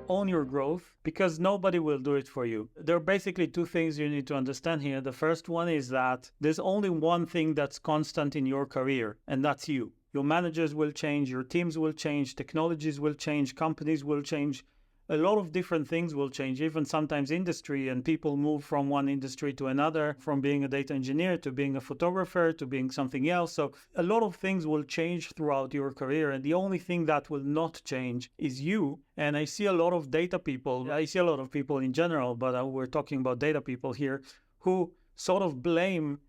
own your growth because nobody will do it for you. There are basically two things you need to understand here. The first one is that there's only one thing that's constant in your career, and that's you. Your managers will change, your teams will change, technologies will change, companies will change. A lot of different things will change, even sometimes industry, and people move from one industry to another, from being a data engineer to being a photographer to being something else. So a lot of things will change throughout your career, and the only thing that will not change is you. And I see a lot of data people, I see a lot of people in general, but we're talking about data people here, who sort of blame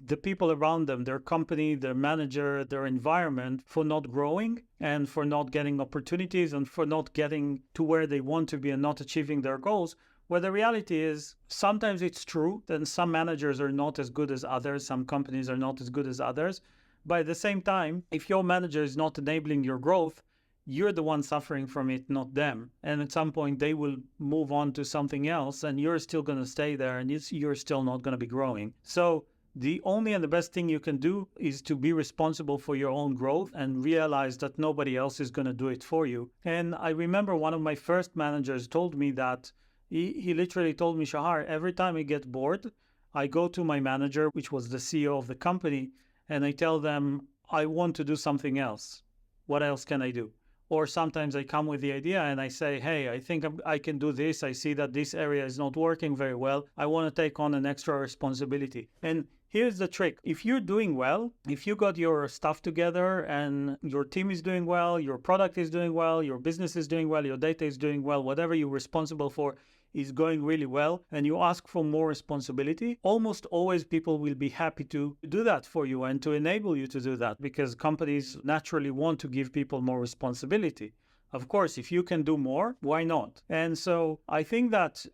the people around them, their company, their manager, their environment, for not growing and for not getting opportunities and for not getting to where they want to be and not achieving their goals. Where the reality is, sometimes it's true that some managers are not as good as others, some companies are not as good as others. But at the same time, if your manager is not enabling your growth, you're the one suffering from it, not them. And at some point, they will move on to something else, and you're still going to stay there, and you're still not going to be growing. So the only and the best thing you can do is to be responsible for your own growth and realize that nobody else is going to do it for you. And I remember one of my first managers told me that he literally told me, Shahar, every time I get bored, I go to my manager, which was the CEO of the company, and I tell them, I want to do something else. What else can I do? Or sometimes I come with the idea and I say, hey, I think I can do this. I see that this area is not working very well. I want to take on an extra responsibility. And here's the trick. If you're doing well, if you got your stuff together and your team is doing well, your product is doing well, your business is doing well, your data is doing well, whatever you're responsible for is going really well, and you ask for more responsibility, almost always people will be happy to do that for you and to enable you to do that, because companies naturally want to give people more responsibility. Of course, if you can do more, why not? And so I think that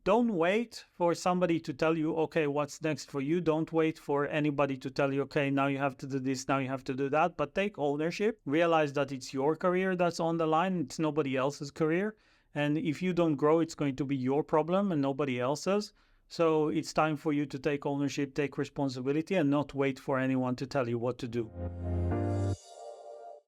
don't wait for somebody to tell you, okay, what's next for you? Don't wait for anybody to tell you, okay, now you have to do this, now you have to do that. But take ownership. Realize that it's your career that's on the line. It's nobody else's career. And if you don't grow, it's going to be your problem and nobody else's. So it's time for you to take ownership, take responsibility, and not wait for anyone to tell you what to do.